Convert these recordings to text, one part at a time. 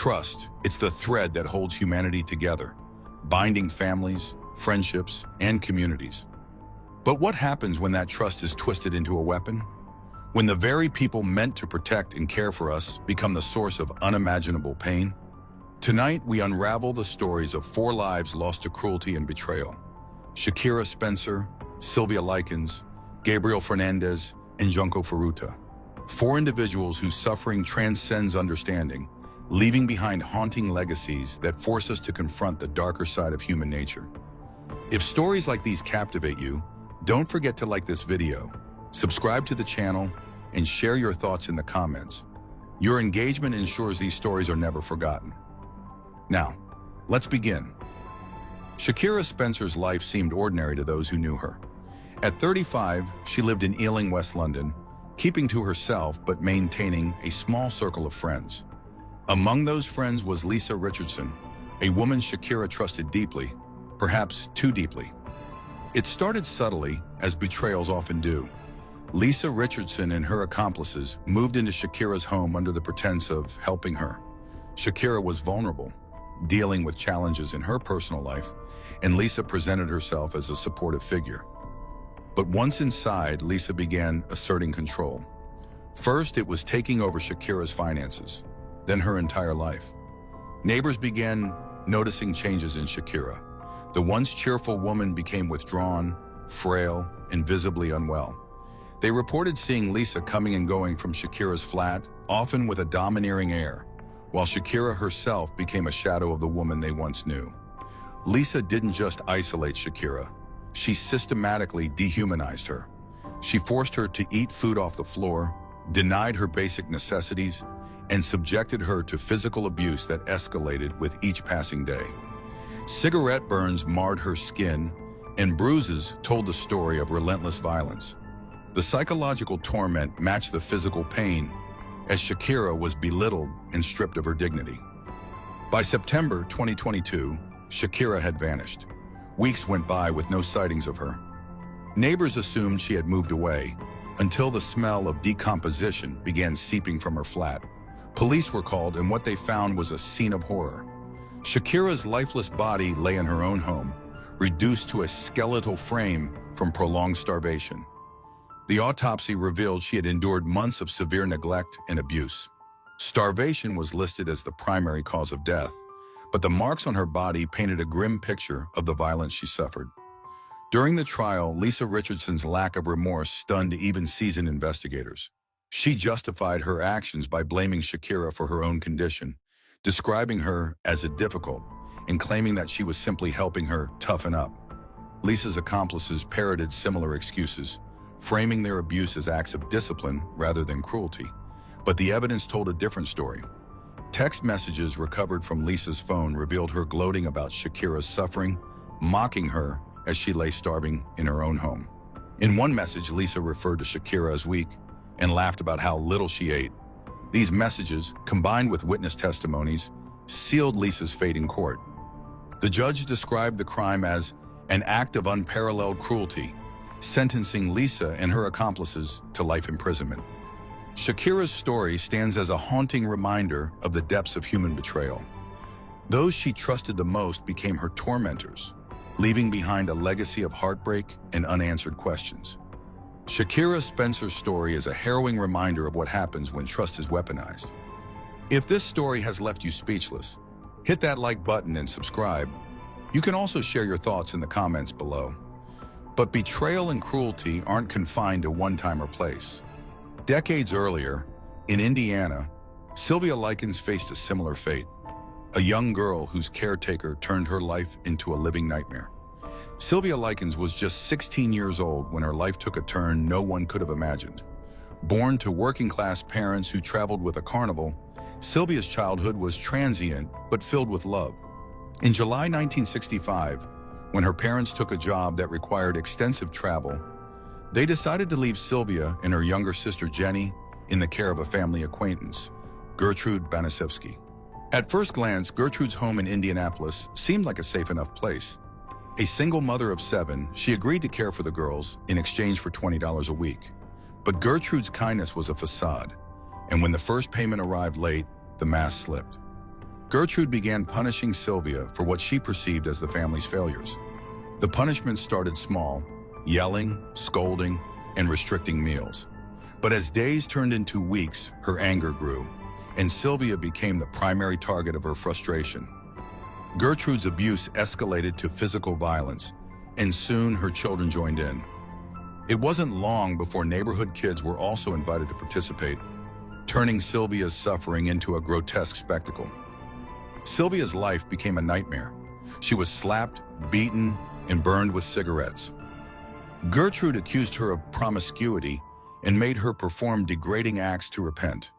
Trust, it's the thread that holds humanity together, binding families, friendships, and communities. But what happens when that trust is twisted into a weapon? When the very people meant to protect and care for us become the source of unimaginable pain? Tonight, we unravel the stories of 4 lives lost to cruelty and betrayal. Shakira Spencer, Sylvia Likens, Gabriel Fernandez, and Junko Furuta. 4 individuals whose suffering transcends understanding, leaving behind haunting legacies that force us to confront the darker side of human nature. If stories like these captivate you, don't forget to like this video, subscribe to the channel, and share your thoughts in the comments. Your engagement ensures these stories are never forgotten. Now, let's begin. Shakira Spencer's life seemed ordinary to those who knew her. At 35, she lived in Ealing, West London, keeping to herself but maintaining a small circle of friends. Among those friends was Lisa Richardson, a woman Shakira trusted deeply, perhaps too deeply. It started subtly, as betrayals often do. Lisa Richardson and her accomplices moved into Shakira's home under the pretense of helping her. Shakira was vulnerable, dealing with challenges in her personal life, and Lisa presented herself as a supportive figure. But once inside, Lisa began asserting control. First, it was taking over Shakira's finances, then her entire life. Neighbors began noticing changes in Shakira. The once cheerful woman became withdrawn, frail, and visibly unwell. They reported seeing Lisa coming and going from Shakira's flat, often with a domineering air, while Shakira herself became a shadow of the woman they once knew. Lisa didn't just isolate Shakira. She systematically dehumanized her. She forced her to eat food off the floor, denied her basic necessities, and subjected her to physical abuse that escalated with each passing day. Cigarette burns marred her skin, and bruises told the story of relentless violence. The psychological torment matched the physical pain, as Shakira was belittled and stripped of her dignity. By September 2022, Shakira had vanished. Weeks went by with no sightings of her. Neighbors assumed she had moved away, until the smell of decomposition began seeping from her flat. Police were called, and what they found was a scene of horror. Shakira's lifeless body lay in her own home, reduced to a skeletal frame from prolonged starvation. The autopsy revealed she had endured months of severe neglect and abuse. Starvation was listed as the primary cause of death, but the marks on her body painted a grim picture of the violence she suffered. During the trial, Lisa Richardson's lack of remorse stunned even seasoned investigators. She justified her actions by blaming Shakira for her own condition, describing her as a difficult, and claiming that she was simply helping her toughen up. Lisa's accomplices parroted similar excuses, framing their abuse as acts of discipline rather than cruelty. But the evidence told a different story. Text messages recovered from Lisa's phone revealed her gloating about Shakira's suffering, mocking her as she lay starving in her own home. In one message, Lisa referred to Shakira as weak and laughed about how little she ate. These messages, combined with witness testimonies, sealed Lisa's fate in court. The judge described the crime as an act of unparalleled cruelty, sentencing Lisa and her accomplices to life imprisonment. Shakira's story stands as a haunting reminder of the depths of human betrayal. Those she trusted the most became her tormentors, leaving behind a legacy of heartbreak and unanswered questions. Shakira Spencer's story is a harrowing reminder of what happens when trust is weaponized. If this story has left you speechless, hit that like button and subscribe. You can also share your thoughts in the comments below. But betrayal and cruelty aren't confined to one time or place. Decades earlier, in Indiana, Sylvia Likens faced a similar fate, a young girl whose caretaker turned her life into a living nightmare. Sylvia Likens was just 16 years old when her life took a turn no one could have imagined. Born to working-class parents who traveled with a carnival, Sylvia's childhood was transient but filled with love. In July 1965, when her parents took a job that required extensive travel, they decided to leave Sylvia and her younger sister Jenny in the care of a family acquaintance, Gertrude Banasevsky. At first glance, Gertrude's home in Indianapolis seemed like a safe enough place. A single mother of 7, she agreed to care for the girls in exchange for $20 a week. But Gertrude's kindness was a facade, and when the first payment arrived late, the mask slipped. Gertrude began punishing Sylvia for what she perceived as the family's failures. The punishment started small, yelling, scolding, and restricting meals. But as days turned into weeks, her anger grew, and Sylvia became the primary target of her frustration. Gertrude's abuse escalated to physical violence, and soon her children joined in. It wasn't long before neighborhood kids were also invited to participate, turning Sylvia's suffering into a grotesque spectacle. Sylvia's life became a nightmare. She was slapped, beaten, and burned with cigarettes. Gertrude accused her of promiscuity and made her perform degrading acts to repent.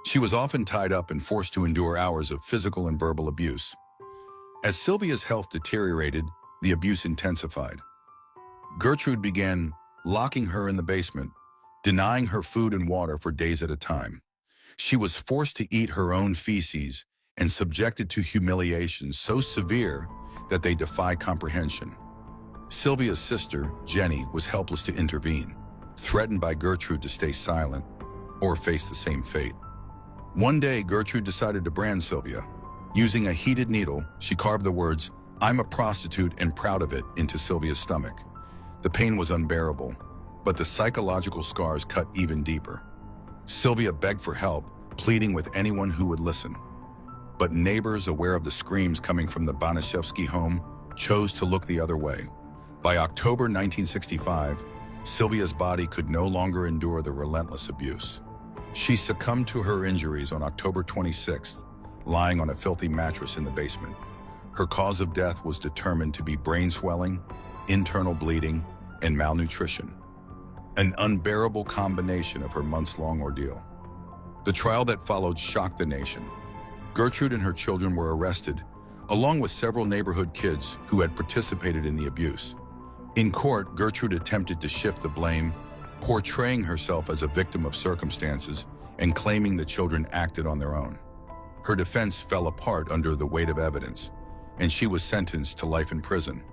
She was often tied up and forced to endure hours of physical and verbal abuse. As Sylvia's health deteriorated, the abuse intensified. Gertrude began locking her in the basement, denying her food and water for days at a time. She was forced to eat her own feces and subjected to humiliations so severe that they defy comprehension. Sylvia's sister, Jenny, was helpless to intervene, threatened by Gertrude to stay silent or face the same fate. One day, Gertrude decided to brand Sylvia. Using a heated needle, she carved the words, "I'm a prostitute and proud of it," into Sylvia's stomach. The pain was unbearable, but the psychological scars cut even deeper. Sylvia begged for help, pleading with anyone who would listen. But neighbors, aware of the screams coming from the Banaszewski home, chose to look the other way. By October 1965, Sylvia's body could no longer endure the relentless abuse. She succumbed to her injuries on October 26th, lying on a filthy mattress in the basement. Her cause of death was determined to be brain swelling, internal bleeding, and malnutrition, an unbearable combination of her months-long ordeal. The trial that followed shocked the nation. Gertrude and her children were arrested, along with several neighborhood kids who had participated in the abuse. In court, Gertrude attempted to shift the blame, portraying herself as a victim of circumstances and claiming the children acted on their own. Her defense fell apart under the weight of evidence, and she was sentenced to life in prison.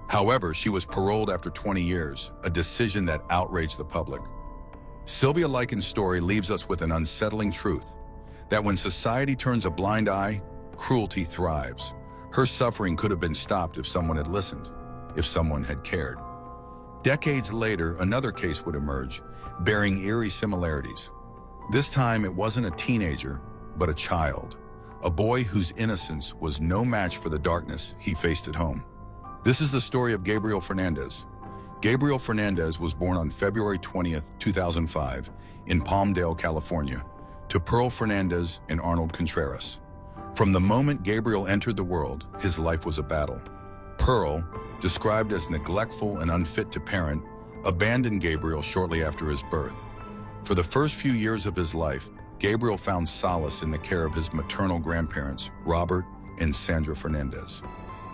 However, she was paroled after 20 years, a decision that outraged the public. Sylvia Likens' story leaves us with an unsettling truth, that when society turns a blind eye, cruelty thrives. Her suffering could have been stopped if someone had listened, if someone had cared. Decades later, another case would emerge, bearing eerie similarities. This time, it wasn't a teenager, but a child, a boy whose innocence was no match for the darkness he faced at home. This is the story of Gabriel Fernandez. Gabriel Fernandez was born on February 20th, 2005, in Palmdale, California, to Pearl Fernandez and Arnold Contreras. From the moment Gabriel entered the world, his life was a battle. Pearl, described as neglectful and unfit to parent, abandoned Gabriel shortly after his birth. For the first few years of his life, Gabriel found solace in the care of his maternal grandparents, Robert and Sandra Fernandez.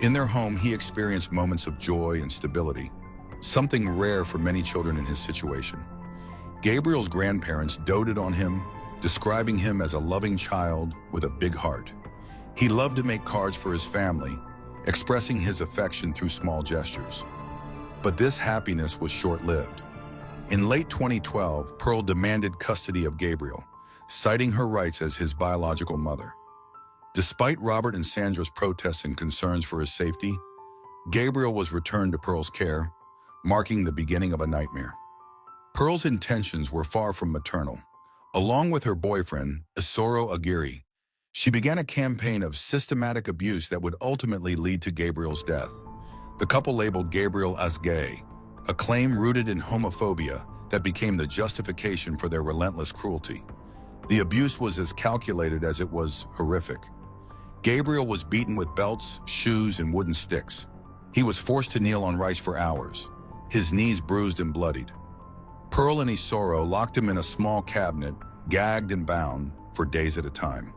In their home, he experienced moments of joy and stability, something rare for many children in his situation. Gabriel's grandparents doted on him, describing him as a loving child with a big heart. He loved to make cards for his family, expressing his affection through small gestures. But this happiness was short-lived. In late 2012, Pearl demanded custody of Gabriel, citing her rights as his biological mother. Despite Robert and Sandra's protests and concerns for his safety, Gabriel was returned to Pearl's care, marking the beginning of a nightmare. Pearl's intentions were far from maternal. Along with her boyfriend, Isoro Aguirre, she began a campaign of systematic abuse that would ultimately lead to Gabriel's death. The couple labeled Gabriel as gay, a claim rooted in homophobia that became the justification for their relentless cruelty. The abuse was as calculated as it was horrific. Gabriel was beaten with belts, shoes, and wooden sticks. He was forced to kneel on rice for hours, his knees bruised and bloodied. Pearl and Isoro locked him in a small cabinet, gagged and bound, for days at a time.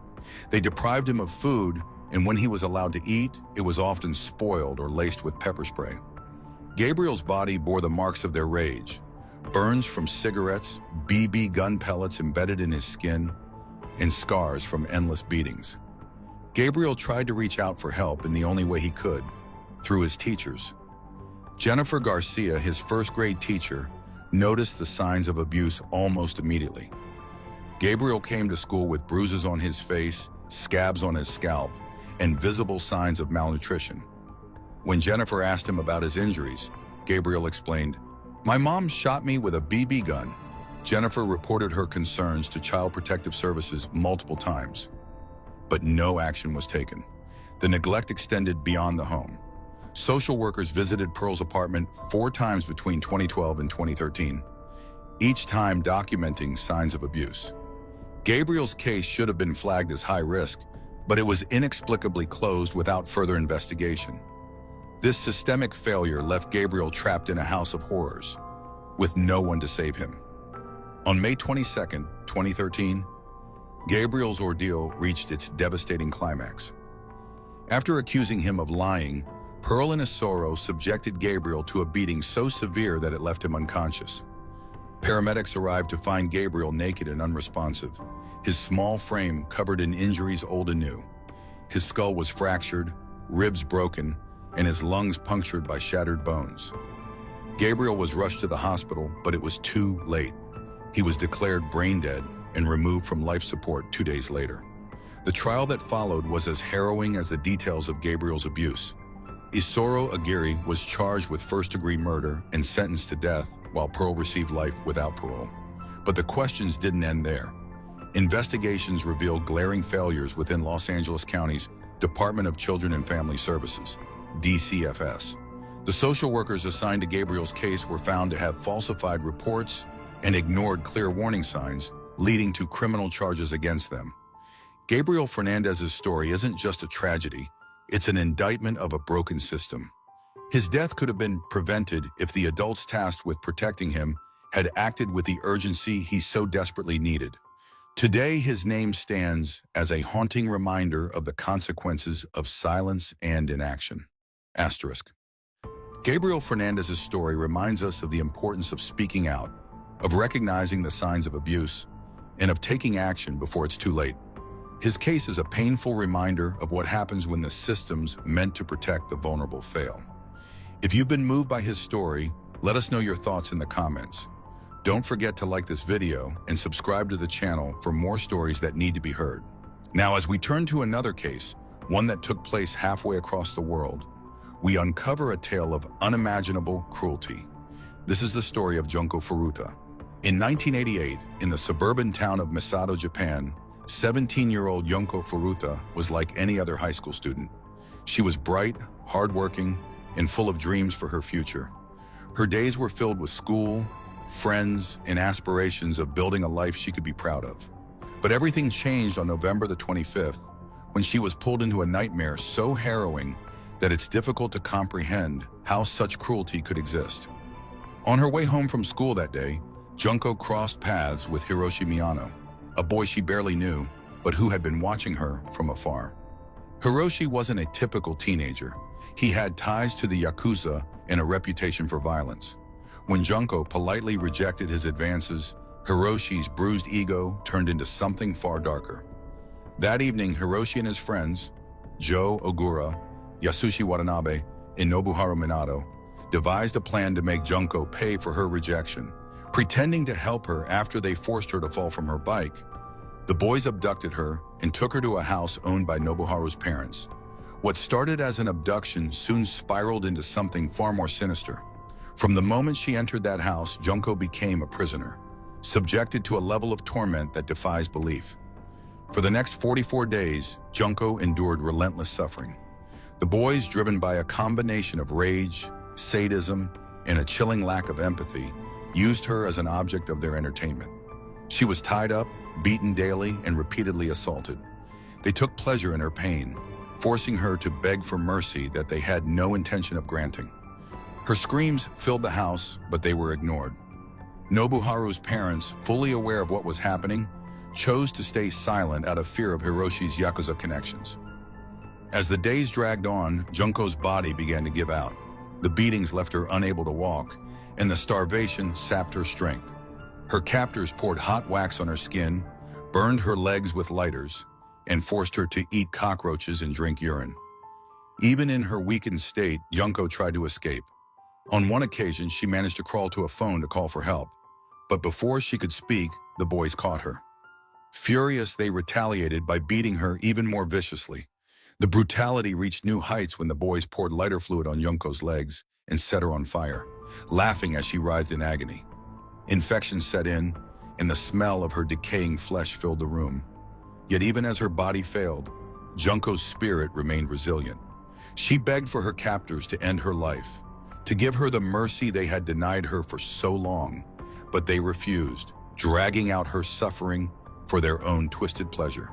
They deprived him of food, and when he was allowed to eat, it was often spoiled or laced with pepper spray. Gabriel's body bore the marks of their rage, burns from cigarettes, BB gun pellets embedded in his skin, and scars from endless beatings. Gabriel tried to reach out for help in the only way he could, through his teachers. Jennifer Garcia, his first-grade teacher, noticed the signs of abuse almost immediately. Gabriel came to school with bruises on his face scabs on his scalp, and visible signs of malnutrition. When Jennifer asked him about his injuries, Gabriel explained, "My mom shot me with a BB gun." Jennifer reported her concerns to Child Protective Services multiple times, but no action was taken. The neglect extended beyond the home. Social workers visited Pearl's apartment 4 times between 2012 and 2013, each time documenting signs of abuse. Gabriel's case should have been flagged as high risk, but it was inexplicably closed without further investigation. This systemic failure left Gabriel trapped in a house of horrors, with no one to save him. On May 22, 2013, Gabriel's ordeal reached its devastating climax. After accusing him of lying, Pearl in his sorrow subjected Gabriel to a beating so severe that it left him unconscious. Paramedics arrived to find Gabriel naked and unresponsive, his small frame covered in injuries old and new. His skull was fractured, ribs broken, and his lungs punctured by shattered bones. Gabriel was rushed to the hospital, but it was too late. He was declared brain dead and removed from life support 2 days later. The trial that followed was as harrowing as the details of Gabriel's abuse. Isoro Aguirre was charged with first-degree murder and sentenced to death, while Pearl received life without parole. But the questions didn't end there. Investigations revealed glaring failures within Los Angeles County's Department of Children and Family Services, DCFS. The social workers assigned to Gabriel's case were found to have falsified reports and ignored clear warning signs, leading to criminal charges against them. Gabriel Fernandez's story isn't just a tragedy, it's an indictment of a broken system. His death could have been prevented if the adults tasked with protecting him had acted with the urgency he so desperately needed. Today, his name stands as a haunting reminder of the consequences of silence and inaction. Asterisk. Gabriel Fernandez's story reminds us of the importance of speaking out, of recognizing the signs of abuse, and of taking action before it's too late. His case is a painful reminder of what happens when the systems meant to protect the vulnerable fail. If you've been moved by his story, let us know your thoughts in the comments. Don't forget to like this video and subscribe to the channel for more stories that need to be heard. Now, as we turn to another case, one that took place halfway across the world, we uncover a tale of unimaginable cruelty. This is the story of Junko Furuta. In 1988, in the suburban town of Misato, Japan, 17-year-old Junko Furuta was like any other high school student. She was bright, hardworking, and full of dreams for her future. Her days were filled with school, friends, and aspirations of building a life she could be proud of. But everything changed on November the 25th, when she was pulled into a nightmare so harrowing that it's difficult to comprehend how such cruelty could exist. On her way home from school that day, Junko crossed paths with Hiroshi Miyano, a boy she barely knew, but who had been watching her from afar. Hiroshi wasn't a typical teenager. He had ties to the Yakuza and a reputation for violence. When Junko politely rejected his advances, Hiroshi's bruised ego turned into something far darker. That evening, Hiroshi and his friends, Joe Ogura, Yasushi Watanabe, and Nobuharu Minato, devised a plan to make Junko pay for her rejection. Pretending to help her after they forced her to fall from her bike, the boys abducted her and took her to a house owned by Nobuharu's parents. What started as an abduction soon spiraled into something far more sinister. From the moment she entered that house, Junko became a prisoner, subjected to a level of torment that defies belief. For the next 44 days, Junko endured relentless suffering. The boys, driven by a combination of rage, sadism, and a chilling lack of empathy, used her as an object of their entertainment. She was tied up, beaten daily, and repeatedly assaulted. They took pleasure in her pain, forcing her to beg for mercy that they had no intention of granting. Her screams filled the house, but they were ignored. Nobuharu's parents, fully aware of what was happening, chose to stay silent out of fear of Hiroshi's Yakuza connections. As the days dragged on, Junko's body began to give out. The beatings left her unable to walk, and the starvation sapped her strength. Her captors poured hot wax on her skin, burned her legs with lighters, and forced her to eat cockroaches and drink urine. Even in her weakened state, Junko tried to escape. On one occasion, she managed to crawl to a phone to call for help, but before she could speak, the boys caught her. Furious, they retaliated by beating her even more viciously. The brutality reached new heights when the boys poured lighter fluid on Junko's legs and set her on fire, laughing as she writhed in agony. Infection set in, and the smell of her decaying flesh filled the room. Yet even as her body failed, Junko's spirit remained resilient. She begged for her captors to end her life, to give her the mercy they had denied her for so long, but they refused, dragging out her suffering for their own twisted pleasure.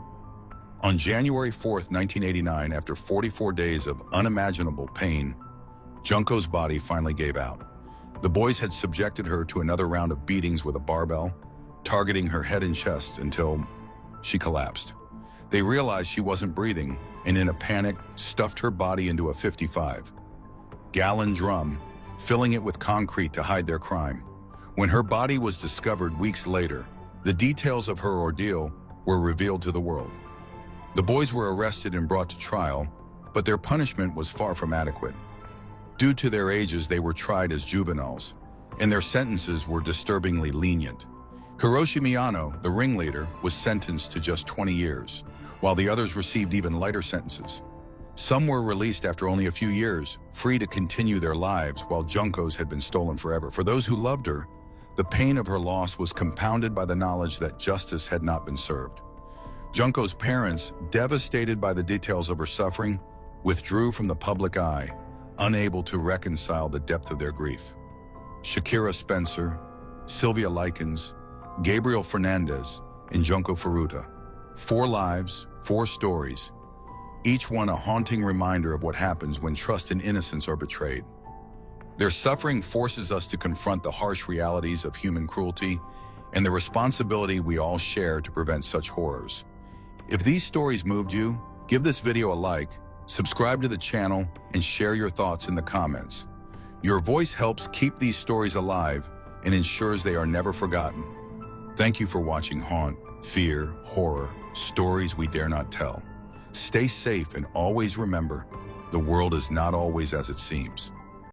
On January 4th, 1989, after 44 days of unimaginable pain, Junko's body finally gave out. The boys had subjected her to another round of beatings with a barbell, targeting her head and chest until she collapsed. They realized she wasn't breathing, and in a panic, stuffed her body into a 55-gallon drum, filling it with concrete to hide their crime. When her body was discovered weeks later, the details of her ordeal were revealed to the world. The boys were arrested and brought to trial, but their punishment was far from adequate. Due to their ages, they were tried as juveniles, and their sentences were disturbingly lenient. Hiroshi Miyano, the ringleader, was sentenced to just 20 years, while the others received even lighter sentences. Some were released after only a few years, free to continue their lives, while Junko's had been stolen forever. For those who loved her, the pain of her loss was compounded by the knowledge that justice had not been served. Junko's parents, devastated by the details of her suffering, withdrew from the public eye, unable to reconcile the depth of their grief. Shakira Spencer, Sylvia Likens, Gabriel Fernandez, and Junko Furuta. 4 lives, 4 stories, each one a haunting reminder of what happens when trust and innocence are betrayed. Their suffering forces us to confront the harsh realities of human cruelty and the responsibility we all share to prevent such horrors. If these stories moved you, give this video a like, subscribe to the channel, and share your thoughts in the comments. Your voice helps keep these stories alive and ensures they are never forgotten. Thank you for watching Haunt, Fear, Horror, Stories We Dare Not Tell. Stay safe and always remember, the world is not always as it seems.